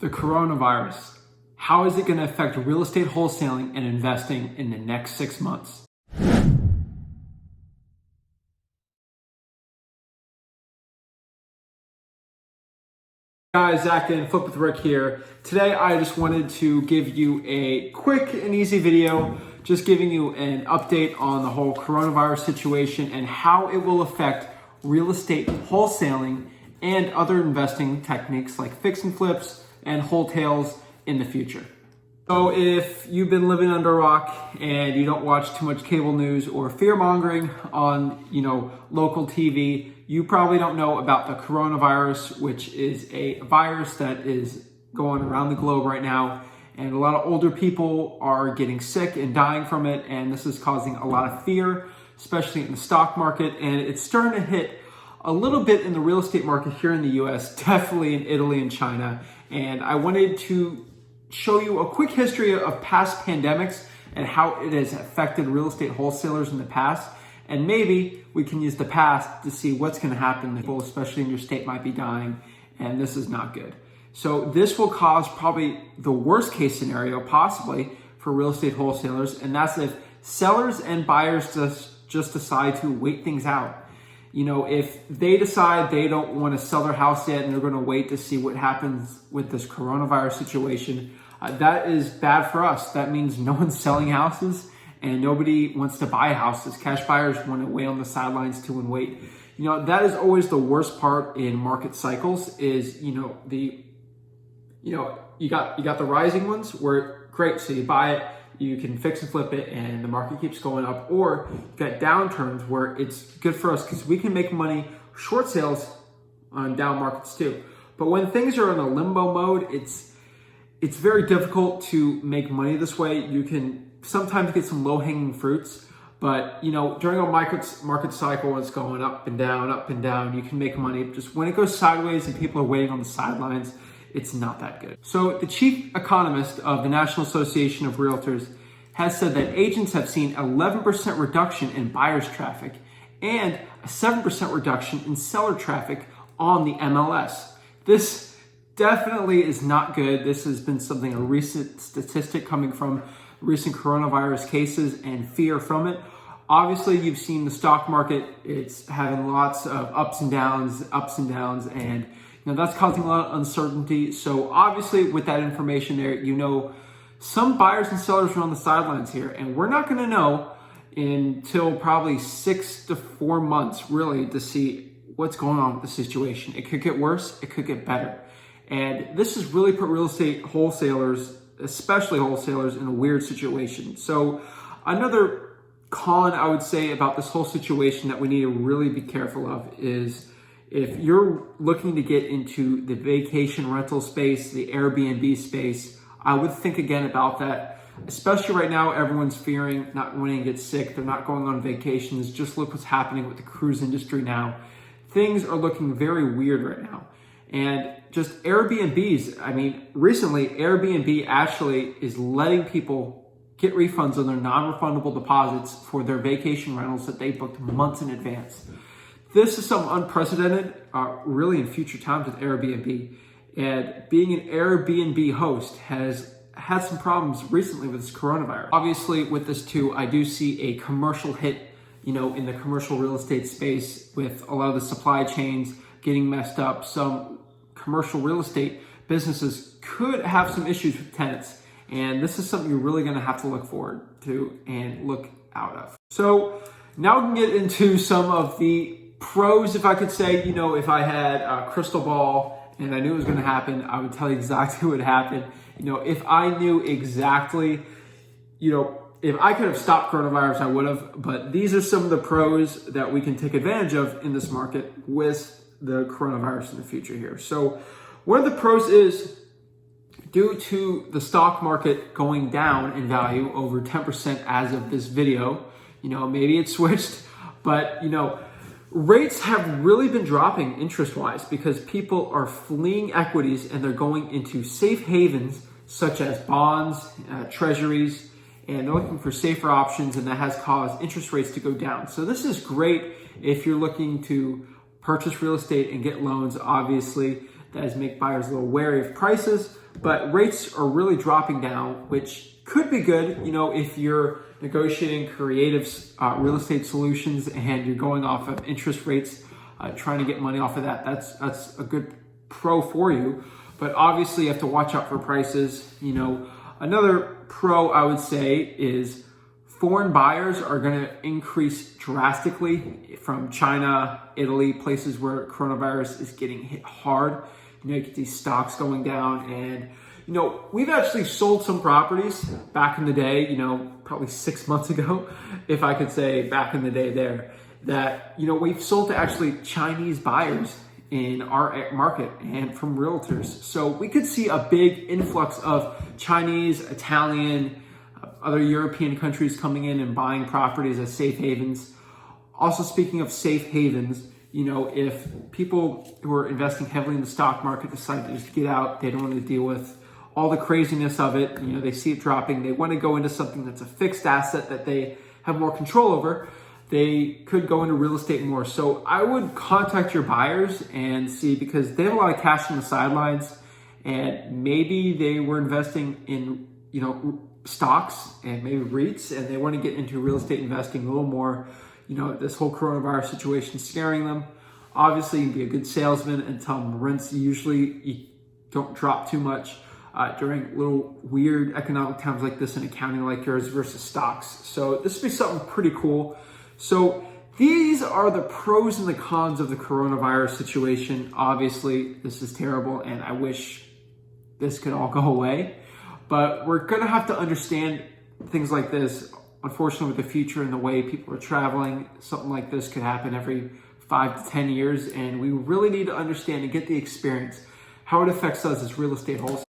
The coronavirus. How is it going to affect real estate wholesaling and investing in the next 6 months? Guys, Zach and Flip with Rick here. Today I just wanted to give you a quick and easy video, just giving you an update on the whole coronavirus situation and how it will affect real estate wholesaling and other investing techniques like fix and flips and wholesales in the future. So if you've been living under a rock and you don't watch too much cable news or fear mongering on, local TV, you probably don't know about the coronavirus, which is a virus that is going around the globe right now. And a lot of older people are getting sick and dying from it. And this is causing a lot of fear, especially in the stock market. And it's starting to hit a little bit in the real estate market here in the US, definitely in Italy and China. And I wanted to show you a quick history of past pandemics and how it has affected real estate wholesalers in the past. And maybe we can use the past to see what's going to happen. People, especially in your state, might be dying, and this is not good. So this will cause probably the worst case scenario possibly for real estate wholesalers, and that's if sellers and buyers just decide to wait things out. If they decide they don't want to sell their house yet and they're going to wait to see what happens with this coronavirus situation, that is bad for us. That means no one's selling houses and nobody wants to buy houses. Cash buyers want to wait on the sidelines too and wait. That is always the worst part in market cycles is, you got the rising ones where great, so you buy it, you can fix and flip it and the market keeps going up, or you've got downturns where it's good for us because we can make money short sales on down markets too. But when things are in a limbo mode, it's very difficult to make money this way. You can sometimes get some low-hanging fruits, but during a market cycle when it's going up and down, you can make money. Just when it goes sideways and people are waiting on the sidelines, it's not that good. So the chief economist of the National Association of Realtors has said that agents have seen 11% reduction in buyers traffic and a 7% reduction in seller traffic on the MLS. This definitely is not good. This has been a recent statistic coming from recent coronavirus cases and fear from it. Obviously, you've seen the stock market. It's having lots of ups and downs, and that's causing a lot of uncertainty. So obviously with that information there, some buyers and sellers are on the sidelines here, and we're not going to know until probably 6 to 4 months really to see what's going on with the situation. It could get worse, it could get better. And this has really put real estate wholesalers, especially wholesalers, in a weird situation. So another con I would say about this whole situation that we need to really be careful of is if you're looking to get into the vacation rental space, the Airbnb space, I would think again about that. Especially right now, everyone's fearing not wanting to get sick. They're not going on vacations. Just look what's happening with the cruise industry now. Things are looking very weird right now. And just Airbnbs, recently Airbnb actually is letting people get refunds on their non-refundable deposits for their vacation rentals that they booked months in advance. This is something unprecedented, really in future times with Airbnb. And being an Airbnb host has had some problems recently with this coronavirus. Obviously, with this too, I do see a commercial hit, in the commercial real estate space with a lot of the supply chains getting messed up. Some commercial real estate businesses could have some issues with tenants. And this is something you're really going to have to look forward to and look out of. So now we can get into some of the pros, if I could say. If I had a crystal ball and I knew it was going to happen, I would tell you exactly what happened. If I knew exactly, if I could have stopped coronavirus, I would have. But these are some of the pros that we can take advantage of in this market with the coronavirus in the future here. So one of the pros is, due to the stock market going down in value over 10% as of this video, maybe it switched, but rates have really been dropping interest-wise because people are fleeing equities and they're going into safe havens such as bonds, treasuries, and they're looking for safer options, and that has caused interest rates to go down. So this is great if you're looking to purchase real estate and get loans. Obviously, that does make buyers a little wary of prices, but rates are really dropping down, which could be good, you know, if you're negotiating creative real estate solutions and you're going off of interest rates, trying to get money off of that. That's a good pro for you. But obviously you have to watch out for prices. You know, another pro I would say is foreign buyers are going to increase drastically from China, Italy, places where coronavirus is getting hit hard. You know, you get these stocks going down, and you know, we've actually sold some properties back in the day, you know, probably 6 months ago, if I could say back in the day there, that, you know, we've sold to actually Chinese buyers in our market and from realtors. So we could see a big influx of Chinese, Italian, other European countries coming in and buying properties as safe havens. Also, speaking of safe havens, you know, if people who are investing heavily in the stock market decide to just get out, they don't want to deal with all the craziness of it, you know, they see it dropping, they want to go into something that's a fixed asset that they have more control over, they could go into real estate more. So I would contact your buyers and see, because they have a lot of cash on the sidelines, and maybe they were investing in, you know, stocks and maybe REITs, and they want to get into real estate investing a little more. You know, this whole coronavirus situation is scaring them. Obviously, you can be a good salesman and tell them rents usually you don't drop too much during little weird economic times like this in a county like yours versus stocks. So this would be something pretty cool. So these are the pros and the cons of the coronavirus situation. Obviously, this is terrible, and I wish this could all go away. But we're going to have to understand things like this. Unfortunately, with the future and the way people are traveling, something like this could happen every 5 to 10 years. And we really need to understand and get the experience how it affects us as real estate wholesalers.